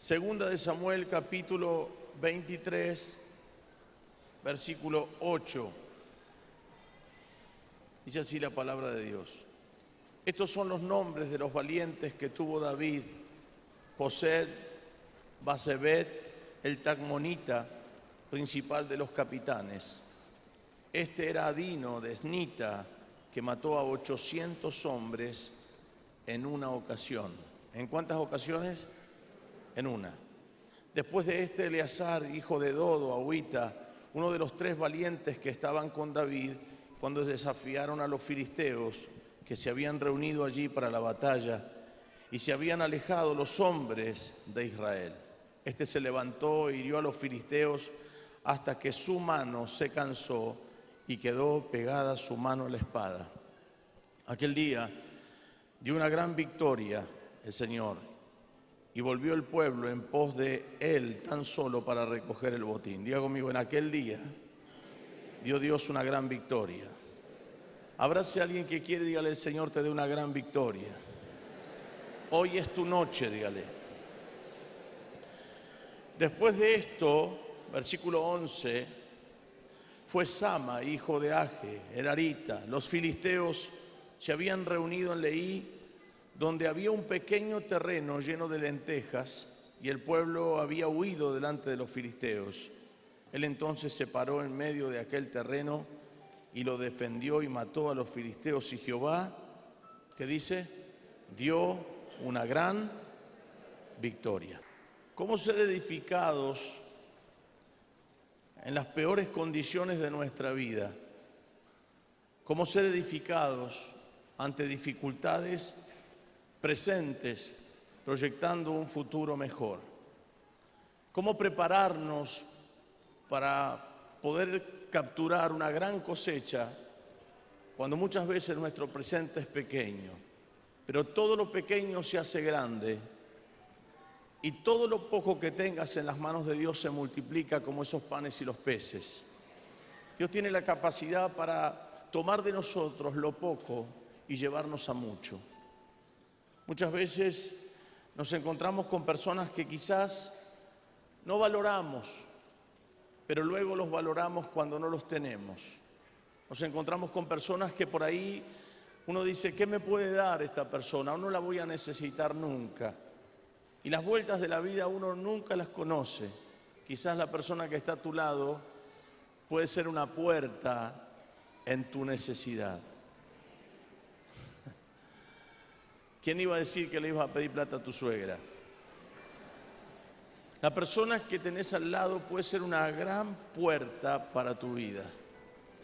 Segunda de Samuel, capítulo 23, versículo 8. Dice así la palabra de Dios. Estos son los nombres de los valientes que tuvo David: José, Basebet, el Tacmonita, principal de los capitanes. Este era Adino de Esnita, que mató a 800 hombres en una ocasión. ¿En cuántas ocasiones? En una. Después de este, Eleazar, hijo de Dodo, Agüita, uno de los 3 valientes que estaban con David cuando desafiaron a los filisteos, que se habían reunido allí para la batalla, y se habían alejado los hombres de Israel. Este se levantó e hirió a los filisteos hasta que su mano se cansó y quedó pegada su mano a la espada. Aquel día dio una gran victoria el Señor, y volvió el pueblo en pos de él tan solo para recoger el botín. Diga conmigo: en aquel día dio Dios una gran victoria. Abrace a alguien que quiere, dígale: el Señor te dé una gran victoria. Hoy es tu noche, dígale. Después de esto, versículo 11, fue Sama, hijo de Age, Erarita. Los filisteos se habían reunido en Leí, donde había un pequeño terreno lleno de lentejas, y el pueblo había huido delante de los filisteos. Él entonces se paró en medio de aquel terreno y lo defendió y mató a los filisteos, y Jehová, ¿qué dice? Dio una gran victoria. ¿Cómo ser edificados en las peores condiciones de nuestra vida? ¿Cómo ser edificados ante dificultades presentes, proyectando un futuro mejor? ¿Cómo prepararnos para poder capturar una gran cosecha cuando muchas veces nuestro presente es pequeño? Pero todo lo pequeño se hace grande, y todo lo poco que tengas en las manos de Dios se multiplica como esos panes y los peces. Dios tiene la capacidad para tomar de nosotros lo poco y llevarnos a mucho. Muchas veces nos encontramos con personas que quizás no valoramos, pero luego los valoramos cuando no los tenemos. Nos encontramos con personas que por ahí uno dice: ¿qué me puede dar esta persona? O no la voy a necesitar nunca. Y las vueltas de la vida uno nunca las conoce. Quizás la persona que está a tu lado puede ser una puerta en tu necesidad. ¿Quién iba a decir que le ibas a pedir plata a tu suegra? La persona que tenés al lado puede ser una gran puerta para tu vida.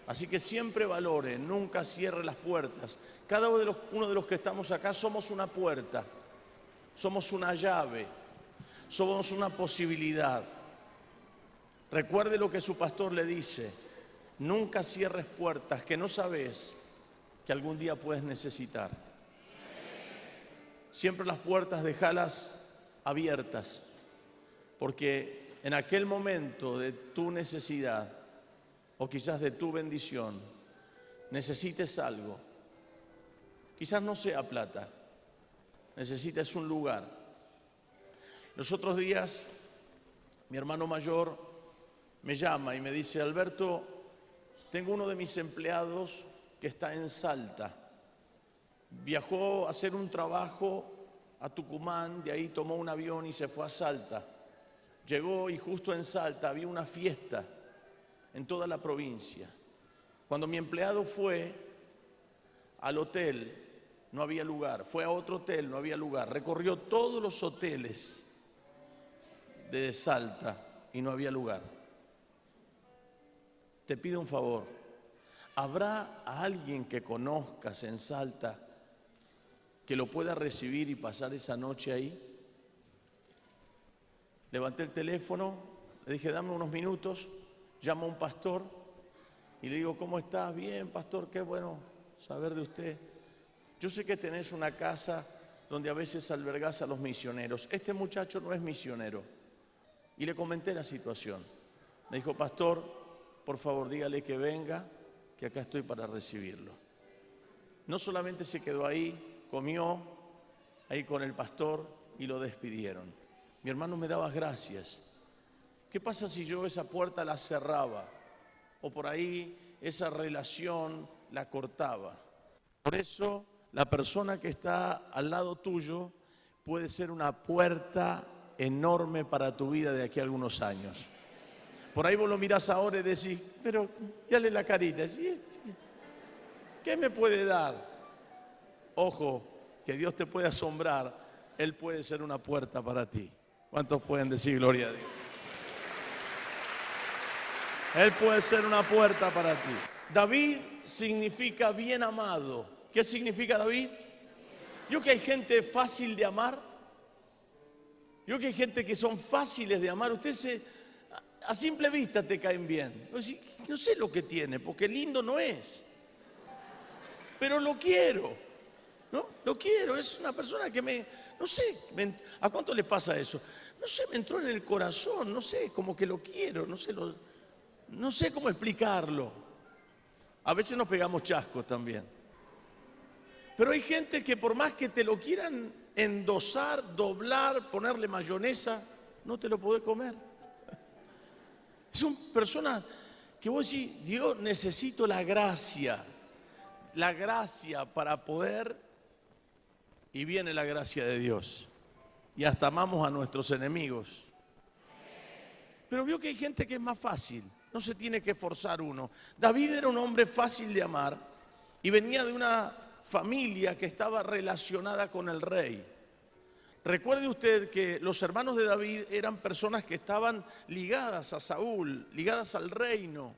Así que siempre valore, nunca cierre las puertas. Cada uno de los que estamos acá somos una puerta, somos una llave, somos una posibilidad. Recuerde lo que su pastor le dice: nunca cierres puertas que no sabes que algún día puedes necesitar. Siempre las puertas déjalas abiertas, porque en aquel momento de tu necesidad, o quizás de tu bendición, necesites algo. Quizás no sea plata, necesites un lugar. Los otros días, mi hermano mayor me llama y me dice: Alberto, tengo uno de mis empleados que está en Salta. Viajó a hacer un trabajo a Tucumán, de ahí tomó un avión y se fue a Salta. Llegó y justo en Salta había una fiesta en toda la provincia. Cuando mi empleado fue al hotel, no había lugar. Fue a otro hotel, no había lugar. Recorrió todos los hoteles de Salta y no había lugar. Te pido un favor. ¿Habrá alguien que conozcas en Salta que lo pueda recibir y pasar esa noche ahí? Levanté el teléfono, le dije: dame unos minutos. Llamo a un pastor y le digo: ¿cómo estás? Bien, pastor, qué bueno saber de usted. Yo sé que tenés una casa donde a veces albergás a los misioneros. Este muchacho no es misionero. Y le comenté la situación. Me dijo: pastor, por favor, dígale que venga, que acá estoy para recibirlo. No solamente se quedó ahí, comió ahí con el pastor y lo despidieron. Mi hermano, me dabas gracias. ¿Qué pasa si yo esa puerta la cerraba? O por ahí esa relación la cortaba. Por eso la persona que está al lado tuyo puede ser una puerta enorme para tu vida de aquí a algunos años. Por ahí vos lo mirás ahora y decís, pero mírale la carita, ¿qué me puede dar? Ojo, que Dios te puede asombrar, Él puede ser una puerta para ti. ¿Cuántos pueden decir gloria a Dios? Él puede ser una puerta para ti. David significa bien amado. ¿Qué significa David? Yo que hay gente fácil de amar. Yo que hay gente que son fáciles de amar. A simple vista te caen bien. No sé lo que tiene, porque lindo no es. Pero lo quiero. ¿No? Lo quiero. Es una persona que no sé, ¿a cuánto le pasa eso? No sé, me entró en el corazón. No sé, como que lo quiero. No sé cómo explicarlo. A veces nos pegamos chascos también. Pero hay gente que por más que te lo quieran endosar, doblar, ponerle mayonesa, no te lo podés comer. Son personas que vos decís, Dios, necesito la gracia para poder, y viene la gracia de Dios. Y hasta amamos a nuestros enemigos. Pero vio que hay gente que es más fácil. No se tiene que forzar uno. David era un hombre fácil de amar y venía de una familia que estaba relacionada con el rey. Recuerde usted que los hermanos de David eran personas que estaban ligadas a Saúl, ligadas al reino.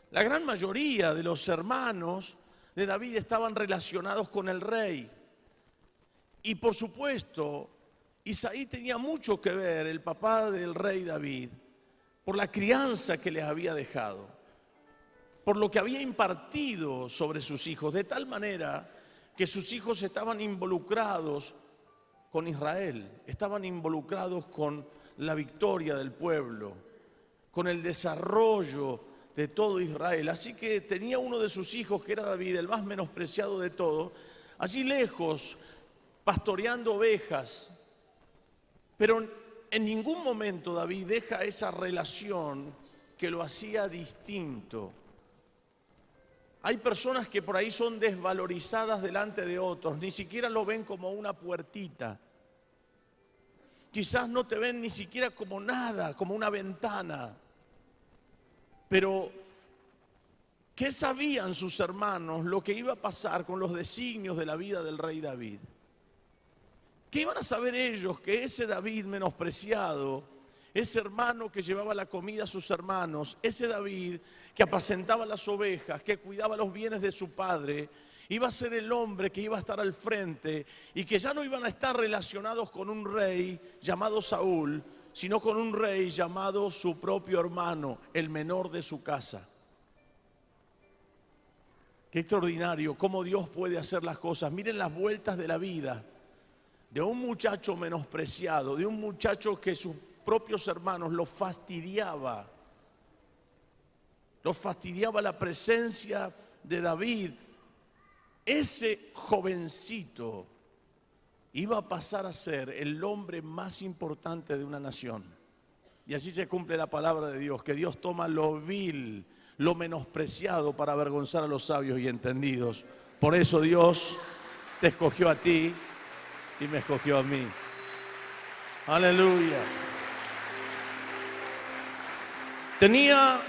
La gran mayoría de los hermanos de David estaban relacionados con el rey. Y por supuesto, Isaí tenía mucho que ver, el papá del rey David, por la crianza que les había dejado, por lo que había impartido sobre sus hijos, de tal manera que sus hijos estaban involucrados con Israel, estaban involucrados con la victoria del pueblo, con el desarrollo de todo Israel. Así que tenía uno de sus hijos, que era David, el más menospreciado de todos, allí lejos, pastoreando ovejas, pero en ningún momento David deja esa relación que lo hacía distinto. Hay personas que por ahí son desvalorizadas delante de otros, ni siquiera lo ven como una puertita. Quizás no te ven ni siquiera como nada, como una ventana. Pero, ¿qué sabían sus hermanos lo que iba a pasar con los designios de la vida del rey David? ¿Qué iban a saber ellos que ese David menospreciado, ese hermano que llevaba la comida a sus hermanos, ese David que apacentaba las ovejas, que cuidaba los bienes de su padre, iba a ser el hombre que iba a estar al frente y que ya no iban a estar relacionados con un rey llamado Saúl, sino con un rey llamado su propio hermano, el menor de su casa? Qué extraordinario cómo Dios puede hacer las cosas. Miren las vueltas de la vida de un muchacho menospreciado, de un muchacho que sus propios hermanos lo fastidiaba la presencia de David. Ese jovencito iba a pasar a ser el hombre más importante de una nación. Y así se cumple la palabra de Dios, que Dios toma lo vil, lo menospreciado para avergonzar a los sabios y entendidos. Por eso Dios te escogió a ti y me escogió a mí. Aleluya. Tenía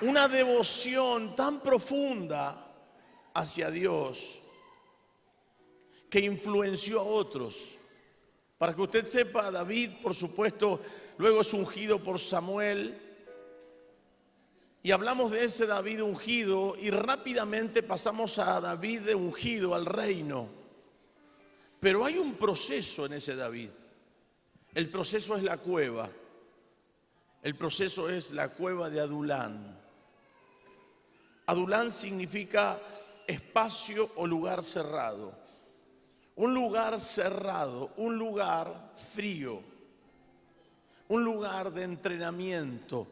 una devoción tan profunda hacia Dios que influenció a otros. Para que usted sepa, David, por supuesto, luego es ungido por Samuel. Y hablamos de ese David ungido y rápidamente pasamos a David de ungido al reino. Pero hay un proceso en ese David. El proceso es la cueva. El proceso es la cueva de Adulán. Adulán significa espacio o lugar cerrado. Un lugar cerrado, un lugar frío, un lugar de entrenamiento.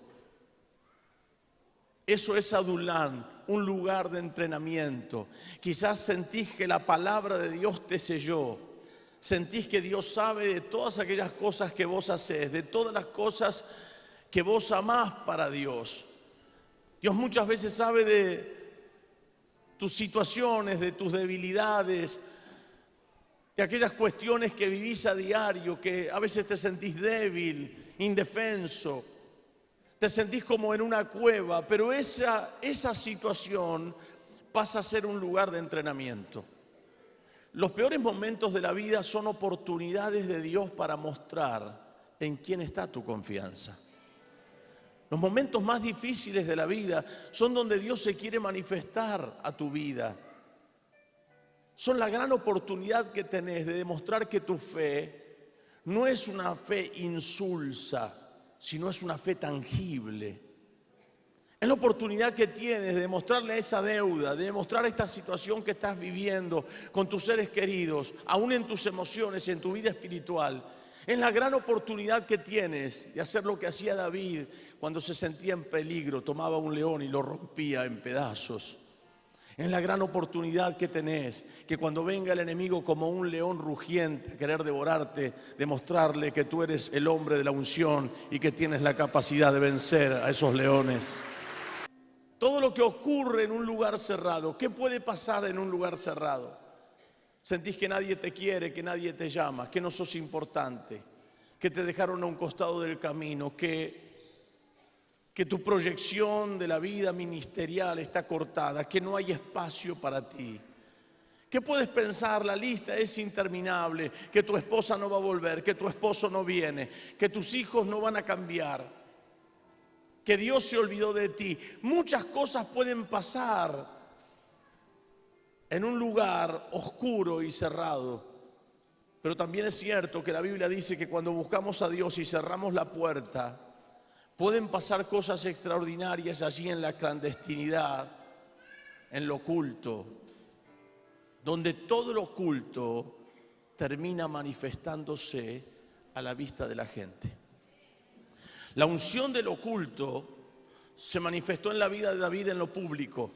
Eso es Adulán, un lugar de entrenamiento. Quizás sentís que la palabra de Dios te selló. Sentís que Dios sabe de todas aquellas cosas que vos hacés, de todas las cosas que vos amás para Dios. Dios muchas veces sabe de tus situaciones, de tus debilidades, de aquellas cuestiones que vivís a diario, que a veces te sentís débil, indefenso, te sentís como en una cueva, pero esa situación pasa a ser un lugar de entrenamiento. Los peores momentos de la vida son oportunidades de Dios para mostrar en quién está tu confianza. Los momentos más difíciles de la vida son donde Dios se quiere manifestar a tu vida. Son la gran oportunidad que tenés de demostrar que tu fe no es una fe insulsa, sino es una fe tangible. Es la oportunidad que tienes de demostrarle esa deuda, de demostrar esta situación que estás viviendo con tus seres queridos, aún en tus emociones y en tu vida espiritual. Es la gran oportunidad que tienes de hacer lo que hacía David cuando se sentía en peligro, tomaba un león y lo rompía en pedazos. Es la gran oportunidad que tenés, que cuando venga el enemigo como un león rugiente a querer devorarte, demostrarle que tú eres el hombre de la unción y que tienes la capacidad de vencer a esos leones. Todo lo que ocurre en un lugar cerrado, ¿qué puede pasar en un lugar cerrado? Sentís que nadie te quiere, que nadie te llama, que no sos importante, que te dejaron a un costado del camino, que tu proyección de la vida ministerial está cortada, que no hay espacio para ti. ¿Qué puedes pensar? La lista es interminable, que tu esposa no va a volver, que tu esposo no viene, que tus hijos no van a cambiar, que Dios se olvidó de ti. Muchas cosas pueden pasar en un lugar oscuro y cerrado. Pero también es cierto que la Biblia dice que cuando buscamos a Dios y cerramos la puerta, pueden pasar cosas extraordinarias allí en la clandestinidad, en lo oculto, donde todo lo oculto termina manifestándose a la vista de la gente. La unción del oculto se manifestó en la vida de David en lo público.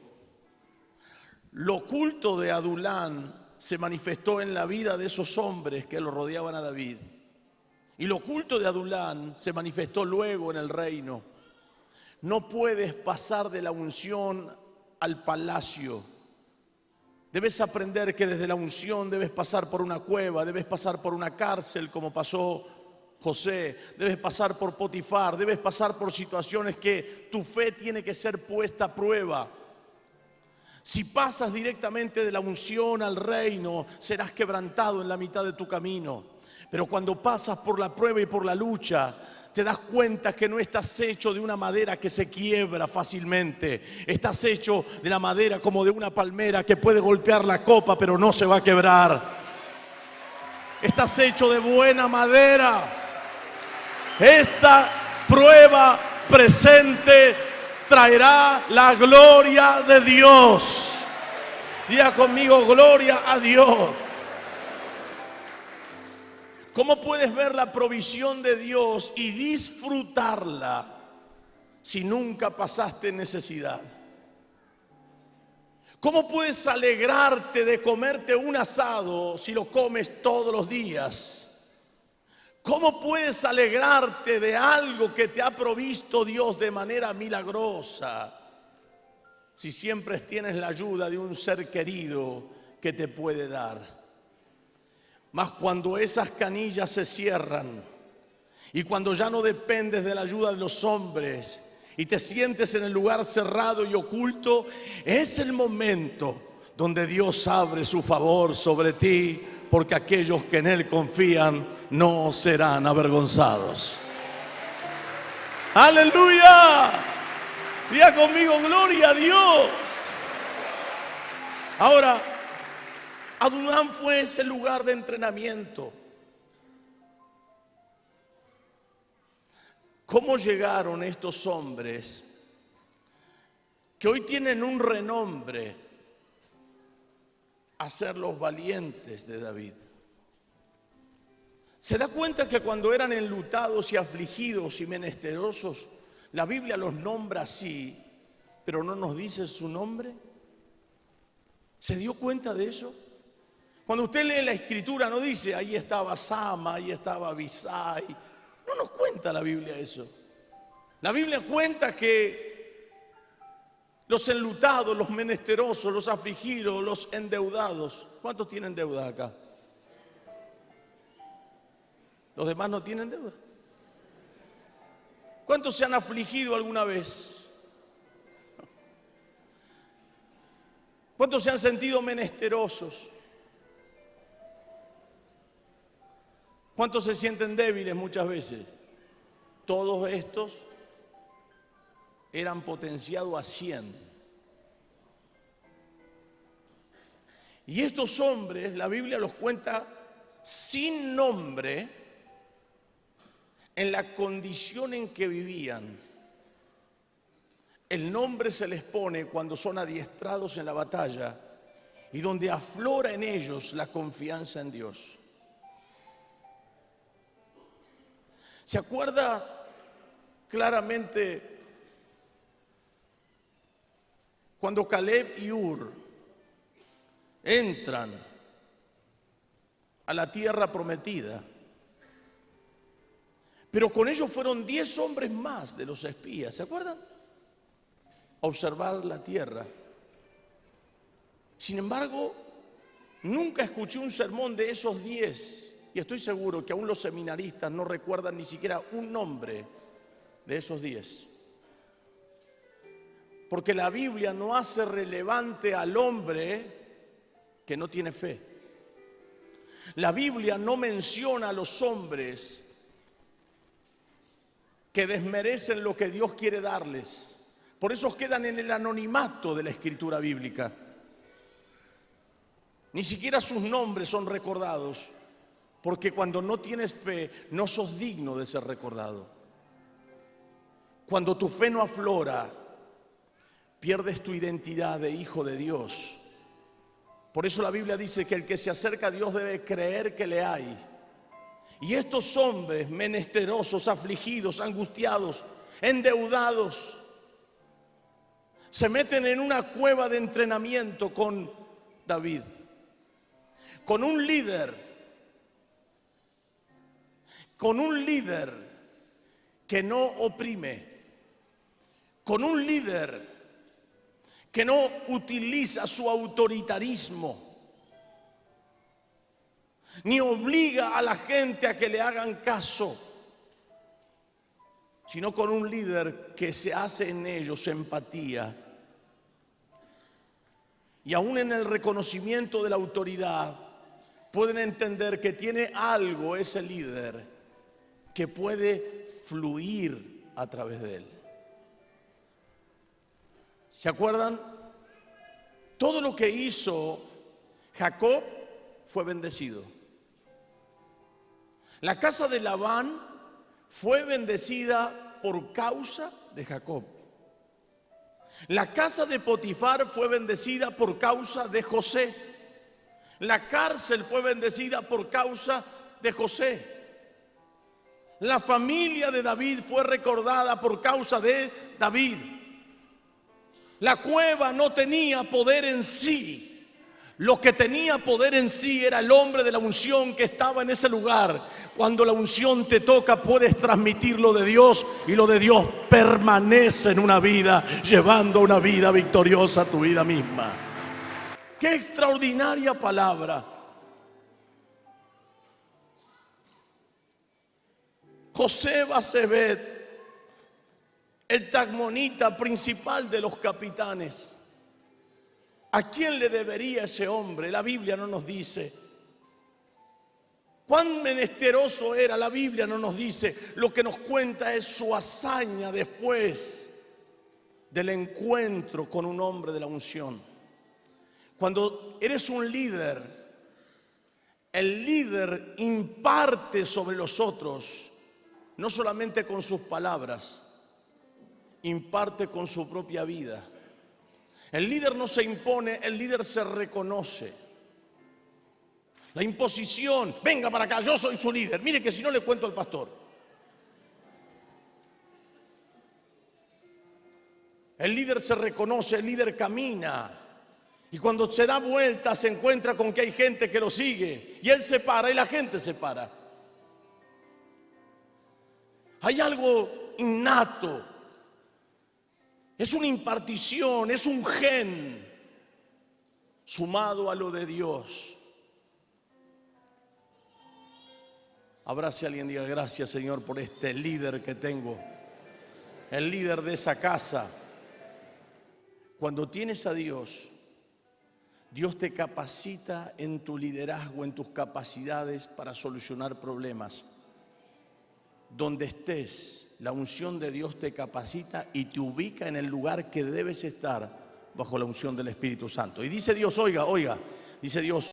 Lo oculto de Adulán se manifestó en la vida de esos hombres que lo rodeaban a David. Y lo oculto de Adulán se manifestó luego en el reino. No puedes pasar de la unción al palacio. Debes aprender que desde la unción debes pasar por una cueva, debes pasar por una cárcel como pasó José, debes pasar por Potifar, debes pasar por situaciones que tu fe tiene que ser puesta a prueba. Si pasas directamente de la unción al reino, serás quebrantado en la mitad de tu camino. Pero cuando pasas por la prueba y por la lucha, te das cuenta que no estás hecho de una madera que se quiebra fácilmente. Estás hecho de la madera como de una palmera que puede golpear la copa, pero no se va a quebrar. Estás hecho de buena madera. Esta prueba presente traerá la gloria de Dios. Diga conmigo, gloria a Dios. ¿Cómo puedes ver la provisión de Dios y disfrutarla si nunca pasaste necesidad? ¿Cómo puedes alegrarte de comerte un asado si lo comes todos los días? ¿Cómo puedes alegrarte de algo que te ha provisto Dios de manera milagrosa si siempre tienes la ayuda de un ser querido que te puede dar? Mas cuando esas canillas se cierran y cuando ya no dependes de la ayuda de los hombres y te sientes en el lugar cerrado y oculto, es el momento donde Dios abre su favor sobre ti, porque aquellos que en Él confían no serán avergonzados. ¡Aleluya! Diga conmigo, gloria a Dios. Ahora, Adulán fue ese lugar de entrenamiento. ¿Cómo llegaron estos hombres que hoy tienen un renombre a ser los valientes de David? ¿Se da cuenta que cuando eran enlutados y afligidos y menesterosos, la Biblia los nombra así, pero no nos dice su nombre? ¿Se dio cuenta de eso? Cuando usted lee la Escritura no dice, ahí estaba Sama, ahí estaba Abisai. No nos cuenta la Biblia eso. La Biblia cuenta que los enlutados, los menesterosos, los afligidos, los endeudados. ¿Cuántos tienen deuda acá? ¿Los demás no tienen deuda? ¿Cuántos se han afligido alguna vez? ¿Cuántos se han sentido menesterosos? ¿Cuántos se sienten débiles muchas veces? Todos estos eran potenciados a 100. Y estos hombres, la Biblia los cuenta sin nombre en la condición en que vivían. El nombre se les pone cuando son adiestrados en la batalla y donde aflora en ellos la confianza en Dios. ¿Se acuerda claramente cuando Caleb y Ur entran a la tierra prometida? Pero con ellos fueron 10 hombres más de los espías, ¿se acuerdan? A observar la tierra. Sin embargo, nunca escuché un sermón de esos 10. Y estoy seguro que aún los seminaristas no recuerdan ni siquiera un nombre de esos 10. Porque la Biblia no hace relevante al hombre que no tiene fe. La Biblia no menciona a los hombres que desmerecen lo que Dios quiere darles. Por eso quedan en el anonimato de la Escritura bíblica. Ni siquiera sus nombres son recordados. Porque cuando no tienes fe, no sos digno de ser recordado. Cuando tu fe no aflora, pierdes tu identidad de hijo de Dios. Por eso la Biblia dice que el que se acerca a Dios debe creer que le hay. Y estos hombres menesterosos, afligidos, angustiados, endeudados, se meten en una cueva de entrenamiento con David, con un líder que no oprime, con un líder que no utiliza su autoritarismo, ni obliga a la gente a que le hagan caso, sino con un líder que se hace en ellos empatía. Y aún en el reconocimiento de la autoridad, pueden entender que tiene algo ese líder que puede fluir a través de él. ¿Se acuerdan? Todo lo que hizo Jacob fue bendecido. La casa de Labán fue bendecida por causa de Jacob. La casa de Potifar fue bendecida por causa de José. La cárcel fue bendecida por causa de José. La familia de David fue recordada por causa de David. La cueva no tenía poder en sí. Lo que tenía poder en sí era el hombre de la unción que estaba en ese lugar. Cuando la unción te toca, puedes transmitir lo de Dios, y lo de Dios permanece en una vida, llevando una vida victoriosa a tu vida misma. ¡Qué extraordinaria palabra! José Basebet, el tagmonita principal de los capitanes. ¿A quién le debería ese hombre? La Biblia no nos dice. Cuán menesteroso era, la Biblia no nos dice. Lo que nos cuenta es su hazaña después del encuentro con un hombre de la unción. Cuando eres un líder, el líder imparte sobre los otros, no solamente con sus palabras, imparte con su propia vida. El líder no se impone, el líder se reconoce. La imposición, venga para acá, yo soy su líder, mire que si no le cuento al pastor. El líder se reconoce, el líder camina. Y cuando se da vuelta se encuentra con que hay gente que lo sigue. Y él se para y la gente se para. Hay algo innato. Es una impartición, es un gen sumado a lo de Dios. Abrace a alguien y diga: gracias, Señor, por este líder que tengo. El líder de esa casa. Cuando tienes a Dios, Dios te capacita en tu liderazgo, en tus capacidades para solucionar problemas. Donde estés, la unción de Dios te capacita y te ubica en el lugar que debes estar bajo la unción del Espíritu Santo. Y dice Dios, oiga, dice Dios: